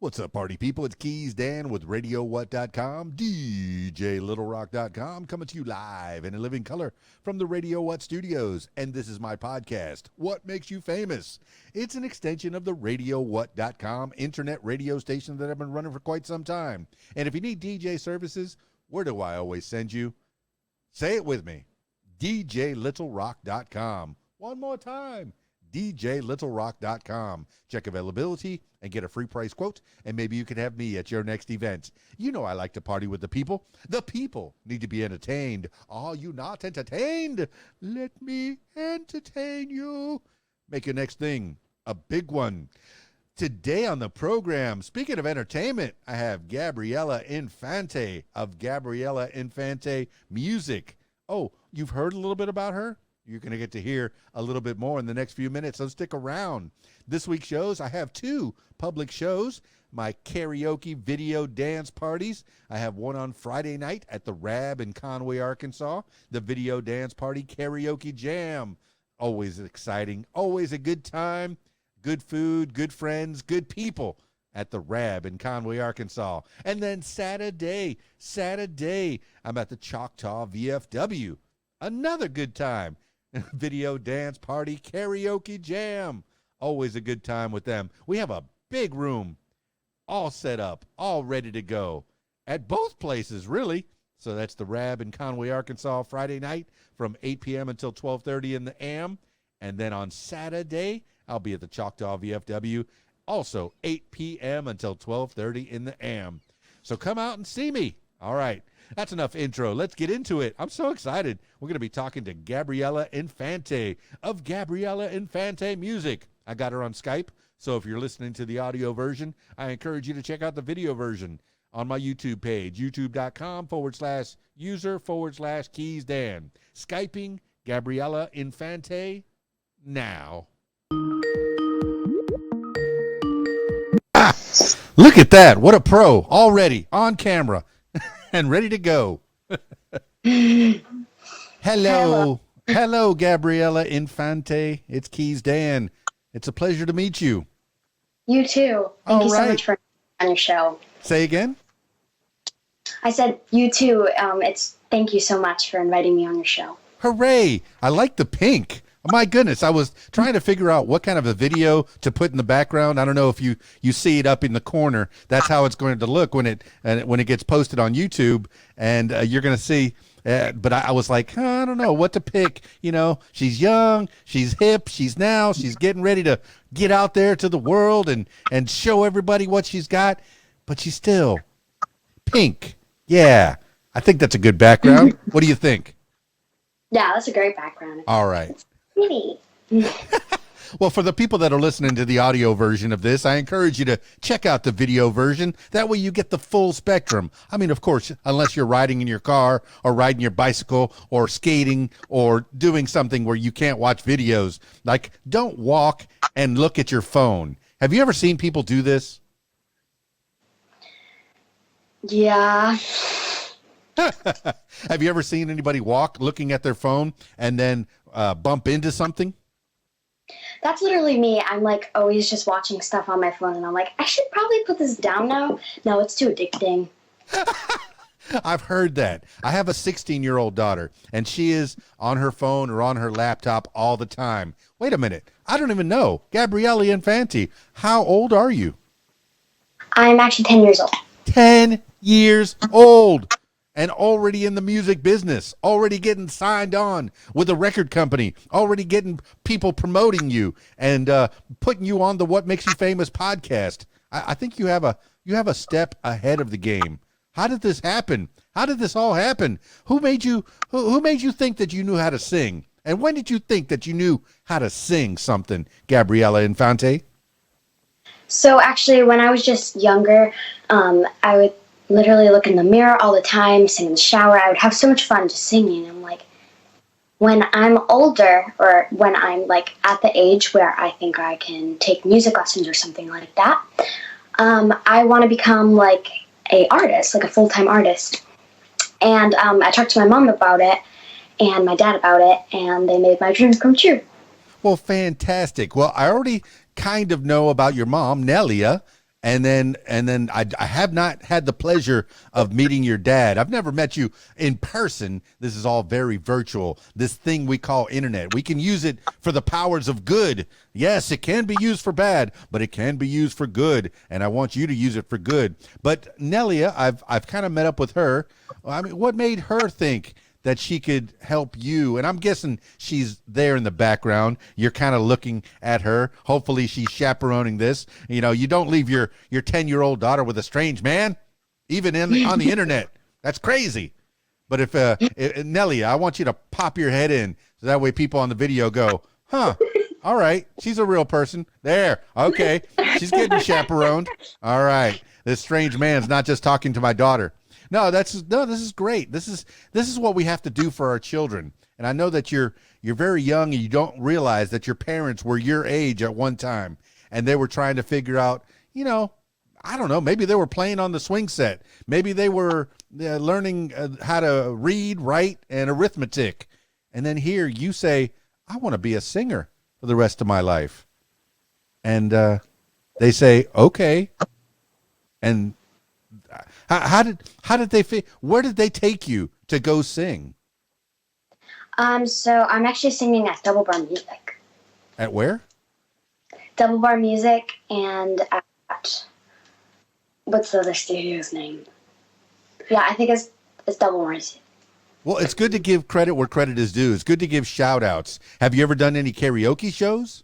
What's up, party people? It's KeysDAN with RadioWhat.com, DJLittleRock.com, coming to you live and in living color from the Radio What studios. And this is my podcast, What Makes You Famous? It's an extension of the RadioWhat.com internet radio station that I've been running for quite some time. And if you need DJ services, where do I always send you? Say it with me, DJLittleRock.com. One more time. DJLittleRock.com. Check availability and get a free price quote, and maybe you can have me at your next event. You know I like to party with the people. The people need to be entertained. Are you not entertained? Let me entertain you. Make your next thing a big one. Today on the program, speaking of entertainment, I have Gabriella Infante of Gabriella Infante Music. Oh, you've heard a little bit about her? You're going to get to hear a little bit more in the next few minutes, so stick around. This week's shows, I have two public shows, my karaoke video dance parties. I have one on Friday night at the Rab in Conway, Arkansas, the Video Dance Party Karaoke Jam. Always exciting, always a good time, good food, good friends, good people at the Rab in Conway, Arkansas. And then Saturday, I'm at the Choctaw VFW. Another good time. Video dance party karaoke jam. Always a good time with them. We have a big room all set up, all ready to go at both places, really. So that's the Rab in Conway, Arkansas, Friday night from 8 p.m. until 12:30 in the AM. And then on Saturday, I'll be at the Choctaw VFW, also 8 p.m. until 12:30 in the AM. So come out and see me. All right. That's enough intro. Let's get into it. I'm so excited. We're going to be talking to Gabriella Infante of Gabriella Infante Music. I got her on Skype, so if you're listening to the audio version, I encourage you to check out the video version on my YouTube page, youtube.com/user/KeysDAN. Skyping Gabriella Infante now. Look at that. What a pro. Already on camera. And ready to go. Hello, Gabriella Infante. It's KeysDAN. It's a pleasure to meet you. You too. Thank you so much for on your show. Say again? I said you too. Thank you so much for inviting me on your show. Hooray! I like the pink. Oh, my goodness, I was trying to figure out what kind of a video to put in the background. I don't know if you see it up in the corner. That's how it's going to look when it gets posted on YouTube, and you're going to see. But I was like, I don't know what to pick. You know, she's young, she's hip, she's getting ready to get out there to the world and show everybody what she's got. But she's still pink. Yeah, I think that's a good background. What do you think? Yeah, that's a great background. All right. Pretty. Well, for the people that are listening to the audio version of this, I encourage you to check out the video version. That way you get the full spectrum. I mean, of course, unless you're riding in your car or riding your bicycle or skating or doing something where you can't watch videos. Like, don't walk and look at your phone. Have you ever seen people do this? Yeah. Have you ever seen anybody walk looking at their phone and then bump into something? That's literally me. I'm like always just watching stuff on my phone, and I'm like, I should probably put this down now. No, it's too addicting. I've heard that. I have a 16-year-old daughter, and she is on her phone or on her laptop all the time. Wait a minute. I don't even know. Gabriella Infante, how old are you? I'm actually 10 years old. 10 years old. And already in the music business, already getting signed on with a record company, already getting people promoting you and putting you on the What Makes You Famous podcast. I think you have a step ahead of the game. How did this happen? How did this all happen? Who made you think that you knew how to sing? And when did you think that you knew how to sing something, Gabriella Infante? So actually, when I was just younger, I would literally look in the mirror all the time, sing in the shower. I would have so much fun just singing. I'm like, when I'm older, or when I'm like at the age where I think I can take music lessons or something like that, I want to become like a artist, like a full-time artist. And I talked to my mom about it and my dad about it, and they made my dreams come true. Well, fantastic. Well, I already kind of know about your mom, Nelia, And then I have not had the pleasure of meeting your dad. I've never met you in person. This is all very virtual. This thing we call internet. We can use it for the powers of good. Yes, it can be used for bad, but it can be used for good. And I want you to use it for good. But Nelia, I've kind of met up with her. I mean, what made her think that she could help you? And I'm guessing she's there in the background. You're kind of looking at her. Hopefully she's chaperoning this. You know, you don't leave your 10-year-old daughter with a strange man, even on the internet. That's crazy. But if Nelly, I want you to pop your head in so that way people on the video go, huh, all right, she's a real person. There, okay, she's getting chaperoned. All right, this strange man's not just talking to my daughter. No, this is great. This is what we have to do for our children. And I know that you're very young and you don't realize that your parents were your age at one time and they were trying to figure out, you know, I don't know, maybe they were playing on the swing set. Maybe they were learning how to read, write, and arithmetic. And then here you say, I want to be a singer for the rest of my life. And they say, okay. And how did they where did they take you to go sing? So I'm actually singing at Double Bar Music. At where? Double Bar Music and at, what's the other studio's name? Yeah, I think it's Double Bar Music. Well, it's good to give credit where credit is due. It's good to give shout outs. Have you ever done any karaoke shows?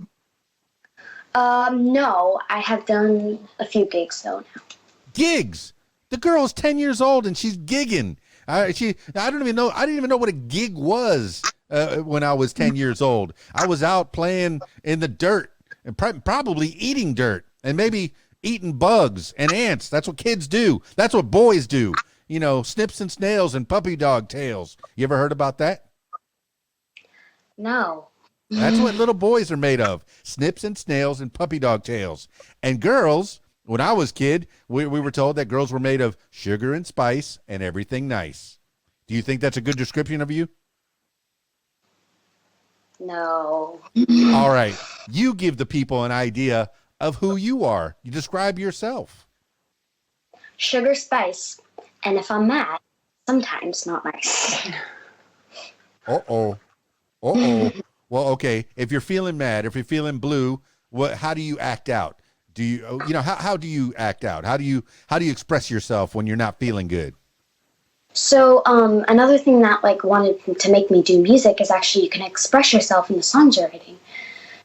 No, I have done a few gigs though now. Gigs? The girl's 10 years old and she's gigging. I didn't even know what a gig was when I was 10 years old. I was out playing in the dirt and probably eating dirt and maybe eating bugs and ants. That's what kids do. That's what boys do. You know, snips and snails and puppy dog tails. You ever heard about that? No. That's what little boys are made of. Snips and snails and puppy dog tails. And girls, when I was a kid, we were told that girls were made of sugar and spice and everything nice. Do you think that's a good description of you? No. All right. You give the people an idea of who you are. You describe yourself. Sugar, spice, and if I'm mad, sometimes not nice. Uh-oh. Uh-oh. Well, okay. If you're feeling mad, if you're feeling blue, how do you act out? Do how do you act out? How do you express yourself when you're not feeling good? So another thing that wanted to make me do music is actually you can express yourself in the songs you're writing.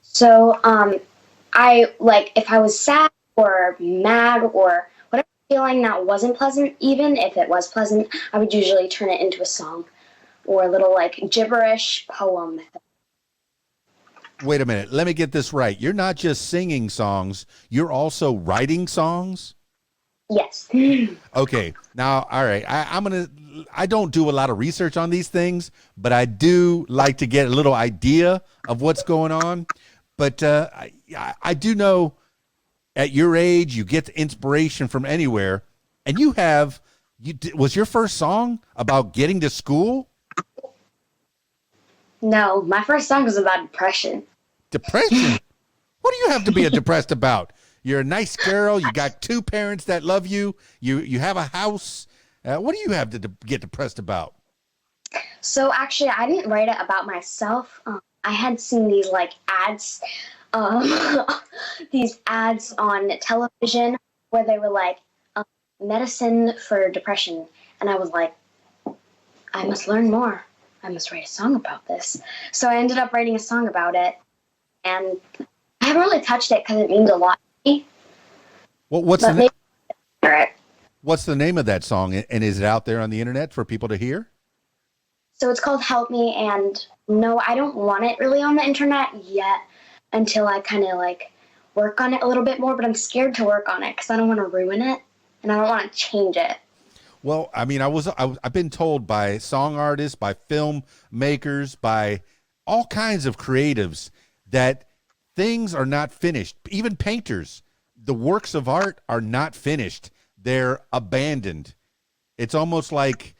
So I if I was sad or mad or whatever feeling that wasn't pleasant, even if it was pleasant, I would usually turn it into a song or a little gibberish poem. Wait a minute. Let me get this right. You're not just singing songs. You're also writing songs? Yes. Okay. Now, all right. I don't do a lot of research on these things, but I do like to get a little idea of what's going on. But I do know at your age, you get inspiration from anywhere. And was your first song about getting to school? No, my first song was about depression. Depression? What do you have to be depressed about? You're a nice girl. You got 2 parents that love you. You have a house. What do you have to get depressed about? So actually, I didn't write it about myself. I had seen these ads, these ads on television where they were medicine for depression, and I was like, I must learn more. I must write a song about this. So I ended up writing a song about it, and I haven't really touched it because it means a lot to me. Well, what's the name of that song, and is it out there on the internet for people to hear? So it's called Help Me, and no, I don't want it really on the internet yet until I kind of work on it a little bit more, but I'm scared to work on it because I don't want to ruin it, and I don't want to change it. Well, I mean, I've been told by song artists, by film makers, by all kinds of creatives that things are not finished. Even painters, the works of art are not finished. They're abandoned. It's almost like,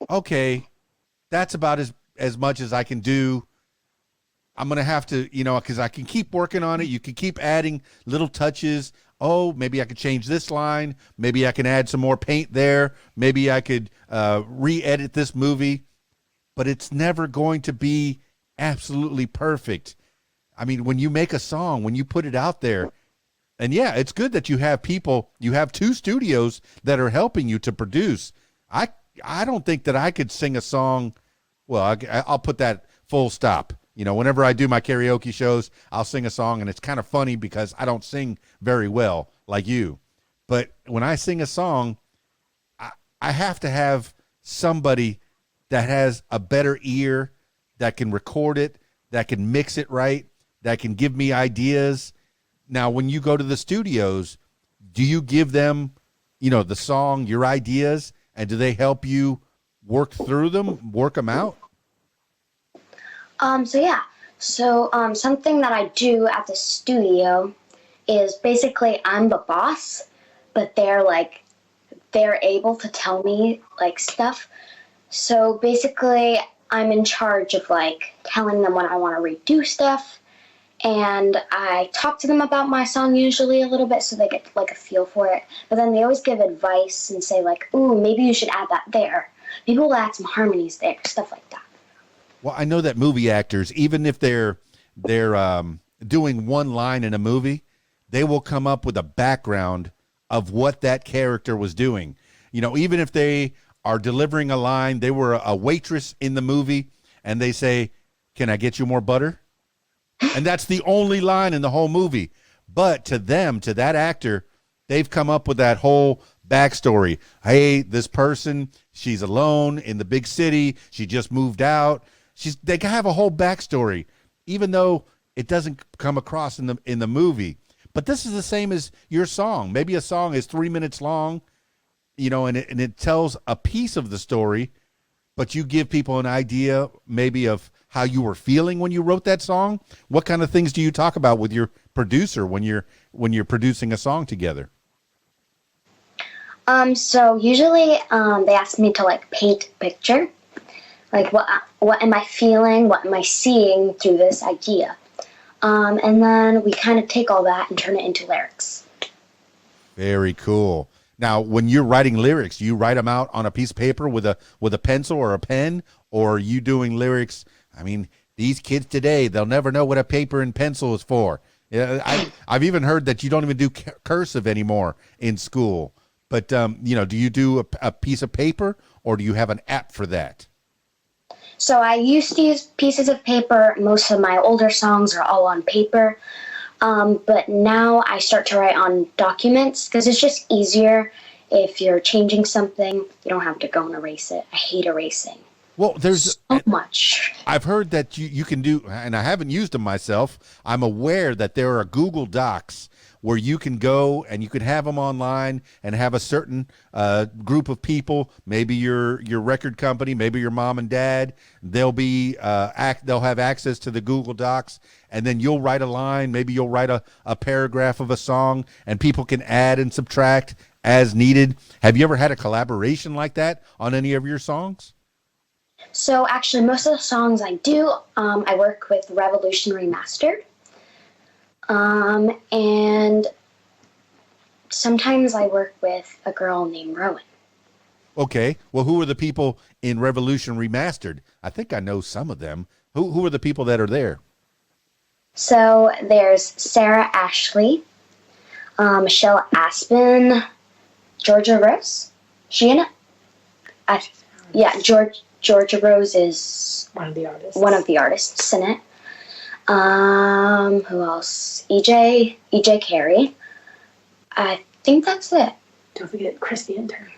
okay, that's about as much as I can do. I'm going to have to, because I can keep working on it. You can keep adding little touches. oh, maybe I could change this line. Maybe I can add some more paint there. Maybe I could re-edit this movie. But it's never going to be absolutely perfect. I mean, when you make a song, when you put it out there, and yeah, it's good that you have people, you have 2 studios that are helping you to produce. I don't think that I could sing a song. Well, I'll put that full stop. You know, whenever I do my karaoke shows, I'll sing a song, and it's kind of funny because I don't sing very well like you. But when I sing a song, I have to have somebody that has a better ear, that can record it, that can mix it right, that can give me ideas. Now, when you go to the studios, do you give them, you know, the song, your ideas, and do they help you work through them, work them out? So something that I do at the studio is basically I'm the boss, but they're able to tell me like stuff. So basically I'm in charge of like telling them when I want to redo stuff, and I talk to them about my song usually a little bit so they get like a feel for it. But then they always give advice and say like, ooh, maybe you should add that there. Maybe we'll add some harmonies there, stuff like that. Well, I know that movie actors, even if they're doing one line in a movie, they will come up with a background of what that character was doing. You know, even if they are delivering a line, they were a waitress in the movie, and they say, "Can I get you more butter?" And that's the only line in the whole movie. But to them, to that actor, they've come up with that whole backstory. Hey, this person, she's alone in the big city. She just moved out. They have a whole backstory, even though it doesn't come across in the movie. But this is the same as your song. Maybe a song is 3 minutes long, you know, and it tells a piece of the story, but you give people an idea maybe of how you were feeling when you wrote that song. What kind of things do you talk about with your producer when you're producing a song together? So usually they ask me to like paint a picture. Like what am I feeling? What am I seeing through this idea? And then we kind of take all that and turn it into lyrics. Very cool. Now, when you're writing lyrics, do you write them out on a piece of paper with a pencil or a pen, or are you doing lyrics? I mean, these kids today, they'll never know what a paper and pencil is for. I've even heard that you don't even do cursive anymore in school. But, you know, do you do a piece of paper, or do you have an app for that? So I used to use pieces of paper. Most of my older songs are all on paper. But now I start to write on documents because it's just easier. If you're changing something, you don't have to go and erase it. I hate erasing. Well, there's so much. I've heard that you can do, and I haven't used them myself. I'm aware that there are Google Docs where you can go and you can have them online and have a certain group of people, maybe your record company, maybe your mom and dad. They'll have access to the Google Docs, and then you'll write a line. Maybe you'll write a paragraph of a song, and people can add and subtract as needed. Have you ever had a collaboration like that on any of your songs? So actually, most of the songs I do, I work with Revolution Remastered. And sometimes I work with a girl named Rowan. Okay. Well, who are the people in Revolution Remastered? I think I know some of them. Who are the people that are there? So there's Sarah Ashley, Michelle Aspen, Georgia Rose. She in it? Yeah, Georgia Rose is one of the artists in it. Who else? EJ Carey. I think that's it. Don't forget Chris the intern.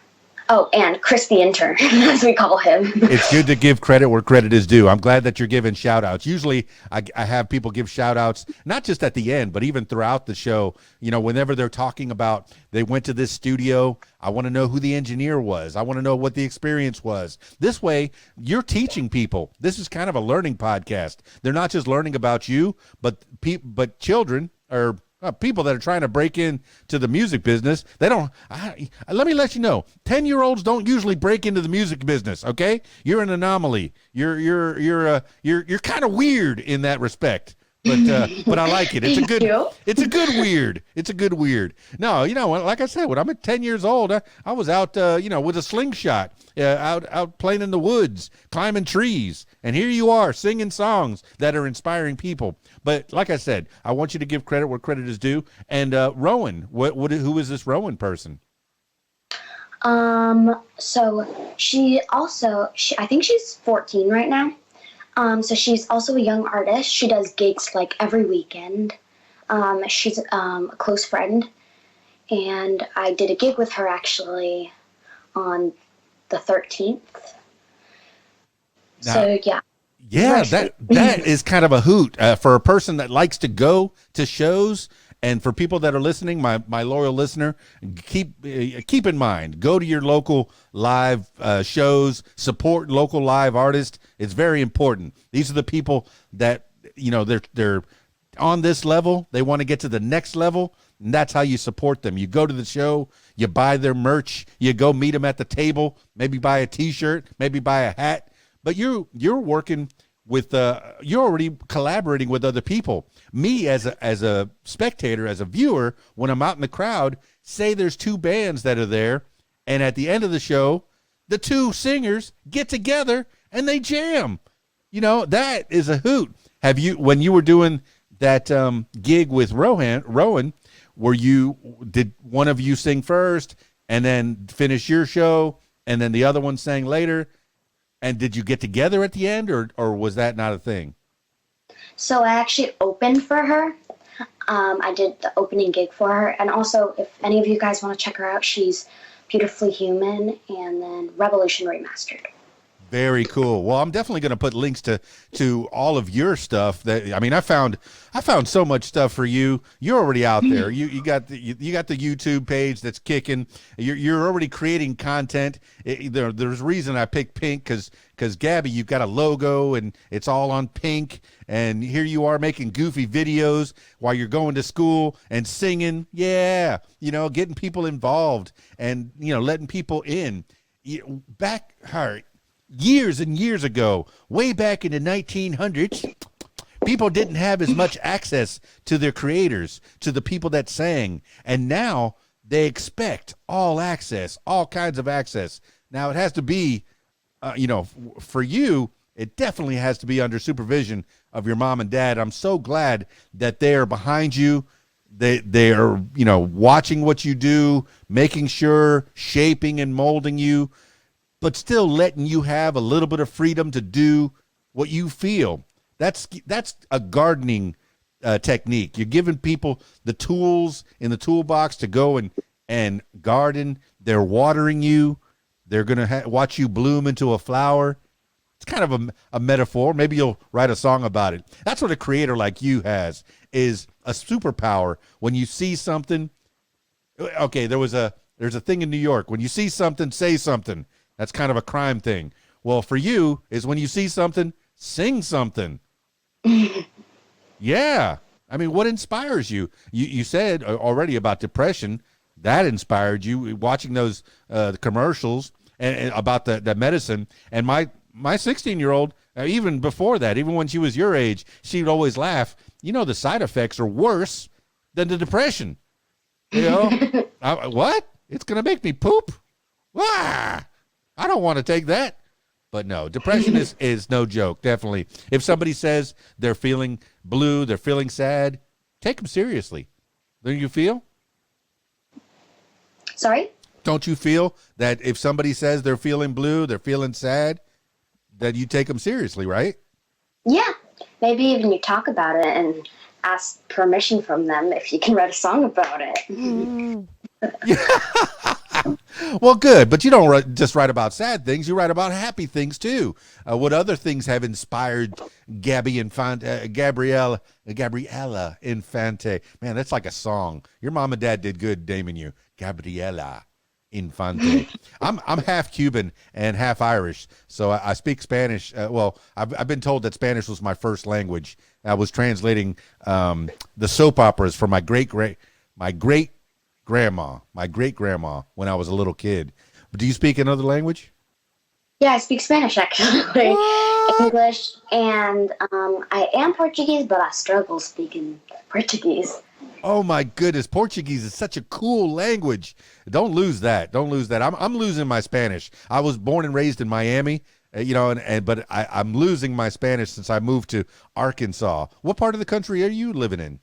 Oh, and Chris the intern, as we call him. It's good to give credit where credit is due. I'm glad that you're giving shout outs. Usually I have people give shout outs, not just at the end, but even throughout the show. You know, whenever they're talking about they went to this studio, I want to know who the engineer was. I want to know what the experience was. This way, you're teaching people. This is kind of a learning podcast. They're not just learning about you, but children or people that are trying to break into the music business. They don't. Let me let you know. 10-year-olds don't usually break into the music business. Okay, you're an anomaly. You're kind of weird in that respect. But I like it. It's a Thank good. you. It's a good weird. It's a good weird. No, like I said, when I'm at 10 years old, I was out, with a slingshot, out playing in the woods, climbing trees, and here you are singing songs that are inspiring people. But like I said, I want you to give credit where credit is due. And Rowan, who is this Rowan person? So I think she's 14 right now. So she's also a young artist. She does gigs like every weekend. She's a close friend, and I did a gig with her actually on the 13th. Now, so yeah. Yeah, that is kind of a hoot for a person that likes to go to shows. And for people that are listening, my loyal listener, keep in mind, go to your local live shows, support local live artists. It's very important. These are the people that, they're on this level. They want to get to the next level, and that's how you support them. You go to the show, you buy their merch, you go meet them at the table, maybe buy a T-shirt, maybe buy a hat. But you're working with you're already collaborating with other people. Me as a spectator, as a viewer, when I'm out in the crowd, say there's two bands that are there, and at the end of the show, the two singers get together and they jam. That is a hoot. When you were doing that gig with Rowan, did one of you sing first and then finish your show, and then the other one sang later? And did you get together at the end, or was that not a thing? So I actually opened for her. I did the opening gig for her. And also, if any of you guys want to check her out, she's Beautifully Human and then Revolution Remastered. Very cool. Well, I'm definitely going to put links to all of your stuff. I found so much stuff for you. You're already out there. You got the YouTube page that's kicking. You're already creating content. There's a reason I picked pink because Gabby, you've got a logo and it's all on pink. And here you are making goofy videos while you're going to school and singing. Yeah, getting people involved and letting people in. Years and years ago, way back in the 1900s, people didn't have as much access to their creators, to the people that sang. And now they expect all access, all kinds of access. Now it has to be, for you, it definitely has to be under supervision of your mom and dad. I'm so glad that they are behind you. They are, watching what you do, making sure, shaping and molding you, but still letting you have a little bit of freedom to do what you feel. That's a gardening technique. You're giving people the tools in the toolbox to go and garden. They're watering you. They're going to watch you bloom into a flower. It's kind of a metaphor. Maybe you'll write a song about it. That's what a creator like you has, is a superpower. When you see something, okay, there's a thing in New York. When you see something, say something. That's kind of a crime thing. Well, for you is when you see something, sing something. Yeah. I mean, what inspires you? You said already about depression. That inspired you, watching those commercials and about the medicine. And my 16-year-old, even before that, even when she was your age, she'd always laugh. The side effects are worse than the depression. What? It's going to make me poop? Ah! I don't want to take that. But no, depression is no joke, definitely. If somebody says they're feeling blue, they're feeling sad, take them seriously. Don't you feel? Sorry? Don't you feel that if somebody says they're feeling blue, they're feeling sad, that you take them seriously, right? Yeah. Maybe even you talk about it and ask permission from them if you can write a song about it. Well, good, but you don't just write about sad things. You write about happy things too. What other things have inspired Gabriella Infante? Man, that's like a song. Your mom and dad did good naming you Gabriella Infante. I'm half Cuban and half Irish, so I speak Spanish. I've been told that Spanish was my first language. I was translating the soap operas for my great grandma when I was a little kid. But do you speak another language? Yeah, I speak Spanish actually, What? English, and I am Portuguese, but I struggle speaking Portuguese. Oh my goodness, Portuguese is such a cool language. Don't lose that. Don't lose that. I'm losing my Spanish. I was born and raised in Miami, but I'm losing my Spanish since I moved to Arkansas. What part of the country are you living in?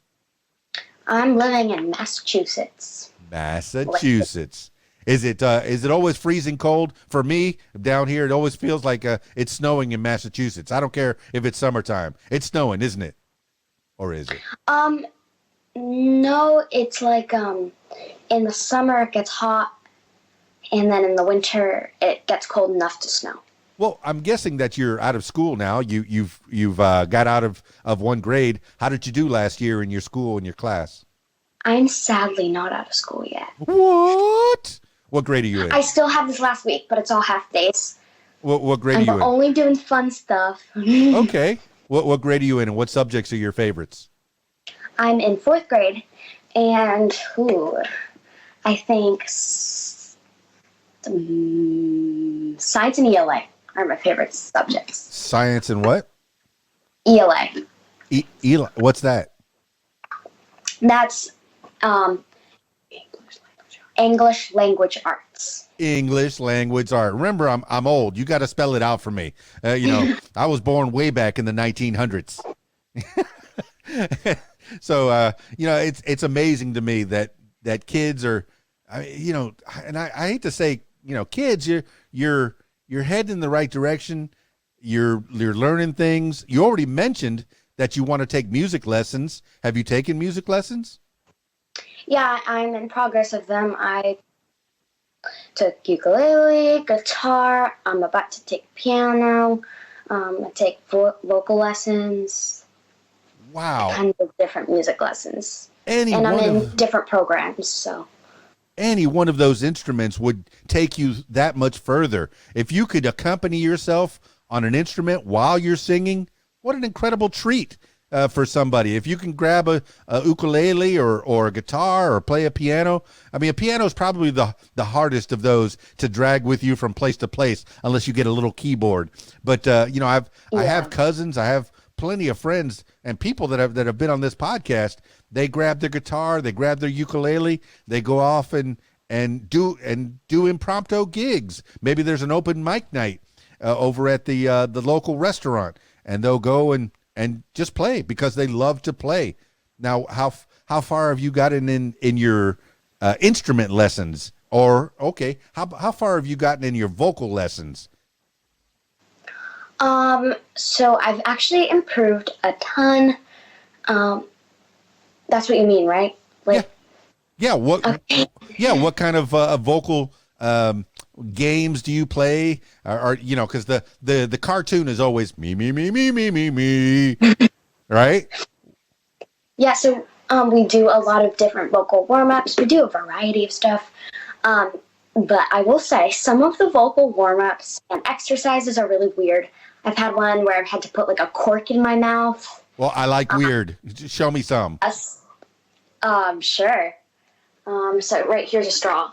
I'm living in Massachusetts. Massachusetts. Is it always freezing cold? For me, down here, it always feels like it's snowing in Massachusetts. I don't care if it's summertime. It's snowing, isn't it? Or is it? Um, no, it's like in the summer it gets hot, and then in the winter it gets cold enough to snow. Well, I'm guessing that you're out of school now. You've got out of one grade. How did you do last year in your school in your class? I'm sadly not out of school yet. What? What grade are you in? I still have this last week, but it's all half days. What grade are I'm you in? only doing fun stuff. Okay. What grade are you in, and what subjects are your favorites? I'm in fourth grade, and I think science and ELA are my favorite subjects. Science and what? ELA. What's that? That's English language arts. English language art. Remember, I'm old. You got to spell it out for me. I was born way back in the 1900s. So it's amazing to me that kids are, and I hate to say, kids, you're heading in the right direction. You're learning things. You already mentioned that you want to take music lessons. Have you taken music lessons? Yeah, I'm in progress of them. I took ukulele, guitar. I'm about to take piano. I take vocal lessons. Wow. Kind of different music lessons. And I'm in different programs, so. Any one of those instruments would take you that much further. If you could accompany yourself on an instrument while you're singing, what an incredible treat for somebody. If you can grab a ukulele or a guitar or play a piano. I mean, a piano is probably the hardest of those to drag with you from place to place, unless you get a little keyboard. But, I have cousins, I have plenty of friends and people that have been on this podcast. They grab their guitar, they grab their ukulele, they go off and do impromptu gigs. Maybe there's an open mic night over at the local restaurant, and they'll go and just play because they love to play. Now, how far have you gotten in your instrument lessons? Or how far have you gotten in your vocal lessons? So I've actually improved a ton. That's what you mean, right? Like, yeah. What? Okay. Yeah. What kind of vocal games do you play? Or because the cartoon is always me, right? Yeah. So we do a lot of different vocal warm-ups. We do a variety of stuff. But I will say some of the vocal warm-ups and exercises are really weird. I've had one where I've had to put like a cork in my mouth. Well, I like weird. Show me some. Sure. So right here's a straw.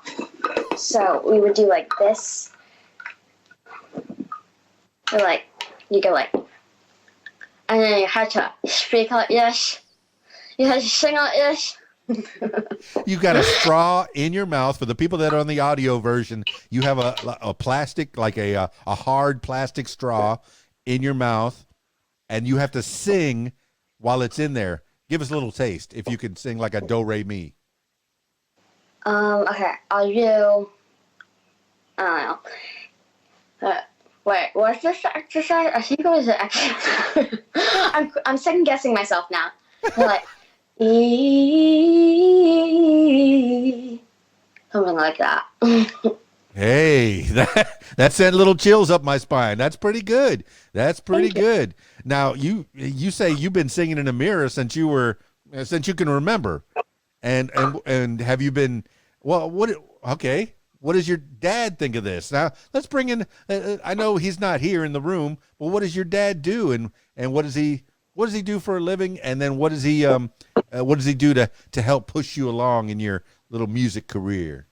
So we would do like this. Or like, you go like, and then you have to speak like this. You have to sing like this. You got a straw in your mouth. For the people that are on the audio version, you have a plastic, like a hard plastic straw in your mouth, and you have to sing while it's in there. Give us a little taste if you can sing like a do re mi. Okay, I'll do. I don't know. Wait, what's this exercise? I think it was an exercise. I'm second guessing myself now. Like, something like that. Hey, that sent little chills up my spine. That's pretty good. That's pretty good. Now you say you've been singing in a mirror since you can remember, and have you been? Well, okay. What does your dad think of this? Now let's bring in. I know he's not here in the room, but what does your dad do, and what does he do for a living, and then what does he do to help push you along in your little music career?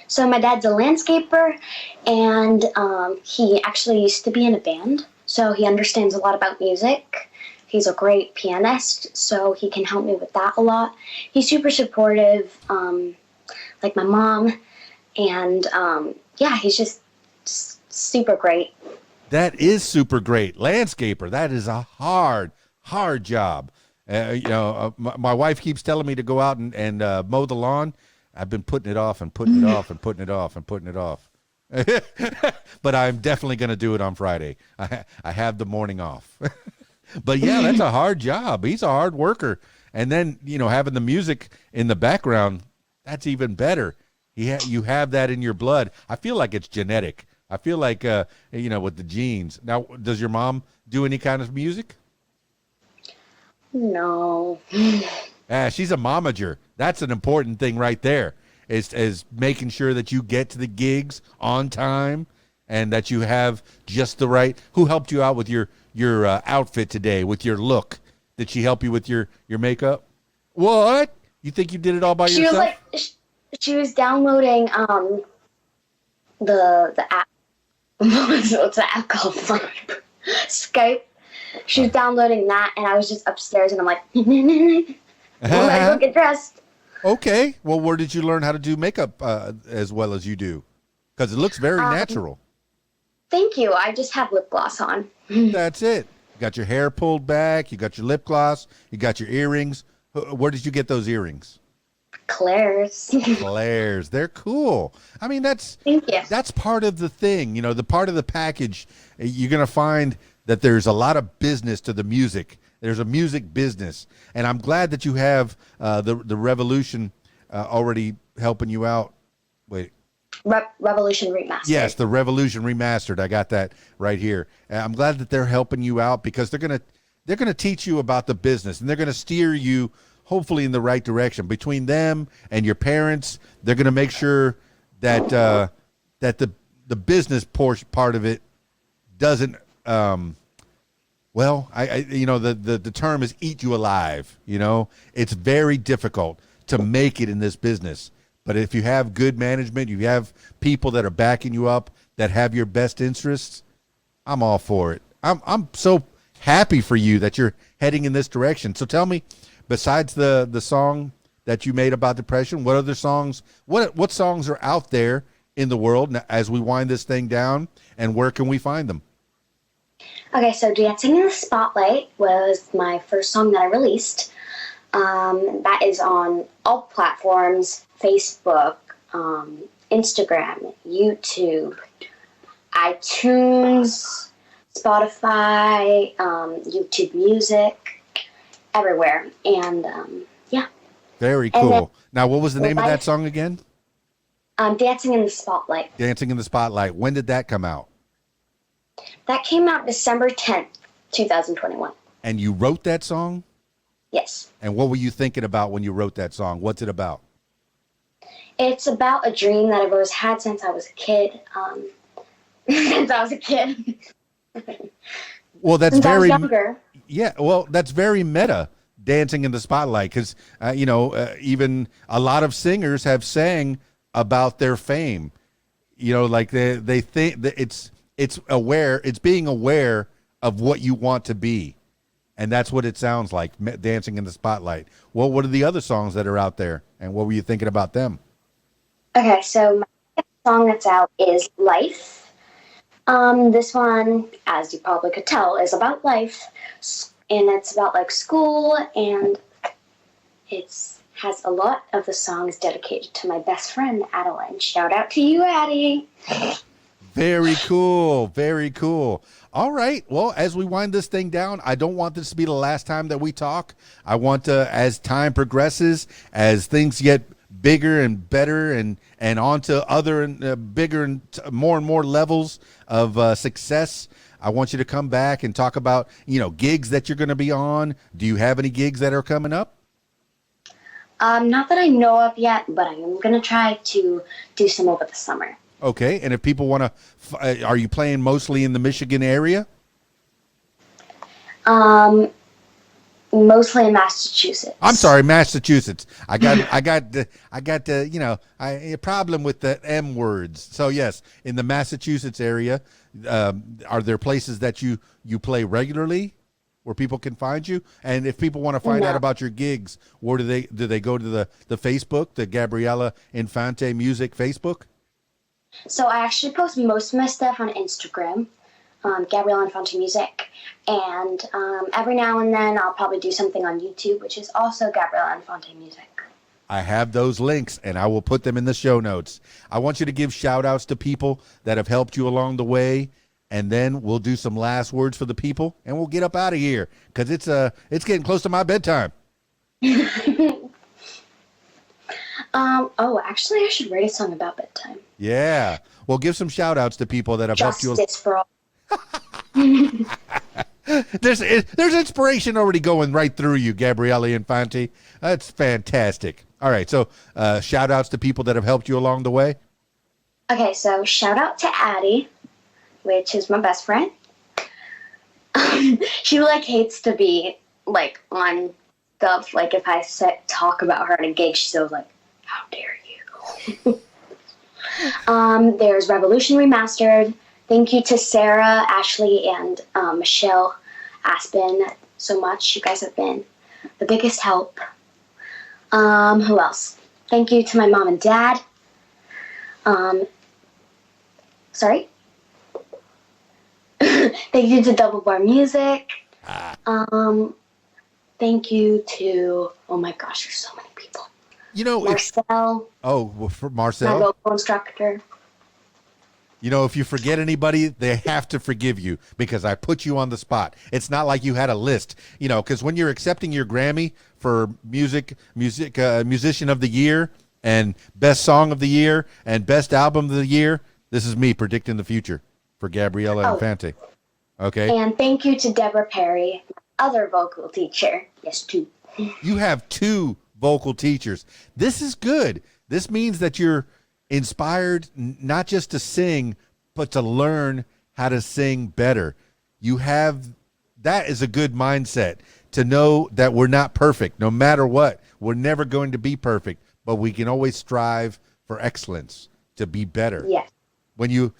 So my dad's a landscaper, and he actually used to be in a band, so he understands a lot about music. He's a great pianist, so he can help me with that a lot. He's super supportive, like my mom, and yeah, he's just super great. That is super great. Landscaper, that is a hard job. My wife keeps telling me to go out and mow the lawn. I've been putting it off and putting it off and putting it off and putting it off. But I'm definitely going to do it on Friday. I have the morning off. But yeah, that's a hard job. He's a hard worker. And then, having the music in the background, that's even better. You have that in your blood. I feel like it's genetic. I feel like, with the genes. Now, does your mom do any kind of music? No. She's a momager. That's an important thing right there, is making sure that you get to the gigs on time and that you have just the right. Who helped you out with your outfit today, with your look? Did she help you with your makeup? What? You think you did it all by yourself? She was downloading the app. What's the app called? Skype. She was downloading that, and I was just upstairs, and I'm like, I go get dressed. Okay. Well, where did you learn how to do makeup as well as you do? Because it looks very natural. Thank you. I just have lip gloss on. That's it. You got your hair pulled back. You got your lip gloss. You got your earrings. Where did you get those earrings? Claire's. Claire's. They're cool. I mean, Thank you. That's part of the thing. The part of the package. You're going to find that there's a lot of business to the music. There's a music business. And I'm glad that you have the Revolution already helping you out. Wait. Revolution Remastered. Yes, the Revolution Remastered. I got that right here. I'm glad that they're helping you out because they're gonna teach you about the business, and they're gonna steer you hopefully in the right direction. Between them and your parents, they're gonna make sure that that the business part of it doesn't. Well, the term is eat you alive. It's very difficult to make it in this business. But if you have good management, you have people that are backing you up, that have your best interests, I'm all for it. I'm so happy for you that you're heading in this direction. So tell me, besides the song that you made about depression, what other songs, what songs are out there in the world as we wind this thing down, and where can we find them? Okay, so Dancing in the Spotlight was my first song that I released. That is on all platforms: Facebook, Instagram, YouTube, iTunes, Spotify, YouTube Music, everywhere. And yeah. Very cool. Now, what was the name of that song again? Dancing in the Spotlight. Dancing in the Spotlight. When did that come out? That came out December 10th, 2021. And you wrote that song? Yes. And what were you thinking about when you wrote that song? What's it about? It's about a dream that I've always had since I was a kid. Well, that's since I was very younger. Yeah. Well, that's very meta. Dancing in the Spotlight, because even a lot of singers have sang about their fame. Like they think that it's being aware of what you want to be. And that's what it sounds like, Dancing in the Spotlight. Well, what are the other songs that are out there, and what were you thinking about them? Okay, so my song that's out is Life. This one, as you probably could tell, is about life, and it's about like school, and it has a lot of the songs dedicated to my best friend, Adeline. Shout out to you, Addie. Very cool. Very cool. All right. Well, as we wind this thing down, I don't want this to be the last time that we talk. I want to, as time progresses, as things get bigger and better and on to other and bigger and more levels of success, I want you to come back and talk about, gigs that you're going to be on. Do you have any gigs that are coming up? Not that I know of yet, but I am going to try to do some over the summer. Okay, and if people want to, are you playing mostly in the Michigan area? Mostly in Massachusetts. I'm sorry, Massachusetts. I got the a problem with the M words. So yes, in the Massachusetts area, are there places that you play regularly where people can find you? And if people want to find out about your gigs, where do they go to the Facebook, the Gabriella Infante Music Facebook? So I actually post most of my stuff on Instagram, Gabriella Infante Music, and every now and then I'll probably do something on YouTube, which is also Gabriella Infante Music. I have those links, and I will put them in the show notes. I want you to give shout-outs to people that have helped you along the way, and then we'll do some last words for the people, and we'll get up out of here, because it's getting close to my bedtime. Actually, I should write a song about bedtime. Yeah. Well, give some shout-outs to people that have helped you. Justice for all. There's inspiration already going right through you, Gabriella Infante. That's fantastic. All right, so shout-outs to people that have helped you along the way. Okay, so shout out to Addie, which is my best friend. She hates to be on stuff. If I talk about her at a gig, she's always like, "How dare you?" There's Revolution Remastered. Thank you to Sarah, Ashley, and Michelle Aspen so much. You guys have been the biggest help. Who else? Thank you to my mom and dad. Sorry. Thank you to Double Bar Music. Thank you to, oh my gosh, there's so many people. Marcel. For Marcel. My vocal instructor. If you forget anybody, they have to forgive you because I put you on the spot. It's not like you had a list, because when you're accepting your Grammy for musician of the year and best song of the year and best album of the year, this is me predicting the future for Gabriella Infante. Okay. And thank you to Deborah Perry, other vocal teacher. Yes, two. You have two vocal teachers. This is good. This means that you're inspired not just to sing, but to learn how to sing better. That is a good mindset, to know that we're not perfect. No matter what, we're never going to be perfect, but we can always strive for excellence, to be better. Yes. When you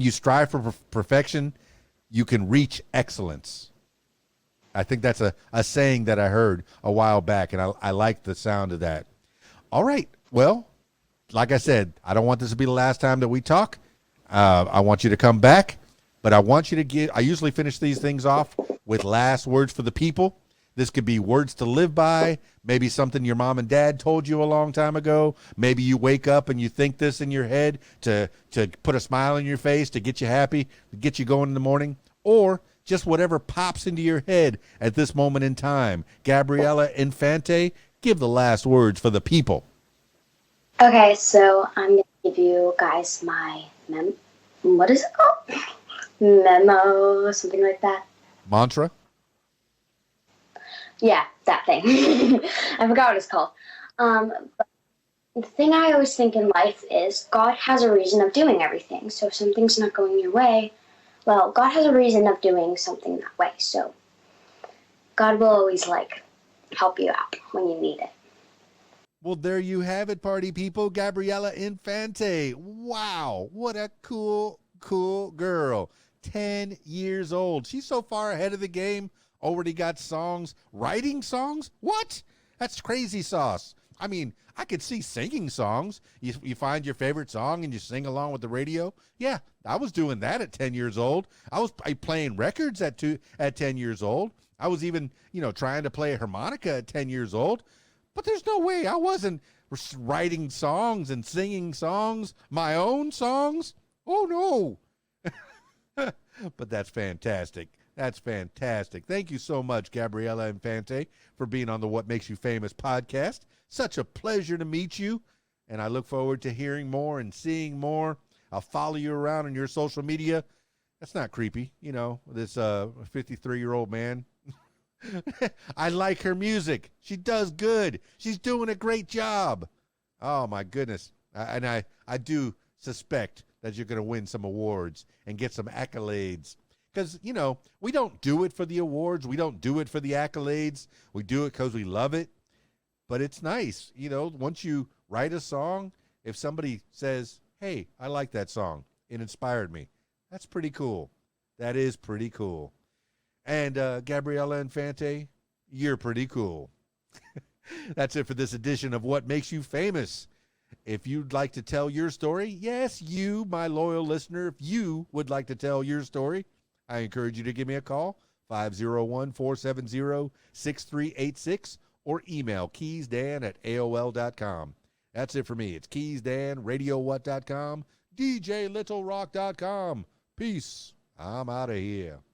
strive for perfection, you can reach excellence. I think that's a saying that I heard a while back, and I like the sound of that. All right. Well, like I said, I don't want this to be the last time that we talk. I want you to come back, but I want you to I usually finish these things off with last words for the people. This could be words to live by, maybe something your mom and dad told you a long time ago. Maybe you wake up and you think this in your head to put a smile on your face, to get you happy, to get you going in the morning, or just whatever pops into your head at this moment in time. Gabriella Infante, give the last words for the people. Okay, so I'm going to give you guys my what is it called? Memo, something like that. Mantra? Yeah, that thing. I forgot what it's called. But the thing I always think in life is God has a reason of doing everything. So if something's not going your way, well, God has a reason of doing something that way. So God will always help you out when you need it. Well, there you have it, party people. Gabriella Infante. Wow, what a cool girl. 10 years old. She's so far ahead of the game. Already got songs. Writing songs? What? That's crazy sauce. I mean, I could see singing songs. You find your favorite song and you sing along with the radio. Yeah, I was doing that at 10 years old. I was playing records at 10 years old. I was even, trying to play a harmonica at 10 years old. But there's no way I wasn't writing songs and singing songs, my own songs. Oh, no. But that's fantastic. That's fantastic. Thank you so much, Gabriella Infante, for being on the What Makes You Famous podcast. Such a pleasure to meet you, and I look forward to hearing more and seeing more. I'll follow you around on your social media. That's not creepy, this 53-year-old man. I like her music. She does good. She's doing a great job. Oh, my goodness. And I do suspect that you're going to win some awards and get some accolades, Because, we don't do it for the awards. We don't do it for the accolades. We do it because we love it. But it's nice, once you write a song, if somebody says, hey, I like that song, it inspired me. That's pretty cool. That is pretty cool. And Gabriella Infante, you're pretty cool. That's it for this edition of What Makes You Famous. If you'd like to tell your story, yes, you, my loyal listener, if you would like to tell your story, I encourage you to give me a call, 501-470-6386, or email keysdan@aol.com. That's it for me. It's KeysDAN, RadioWhat.com, DJLittleRock.com. Peace. I'm out of here.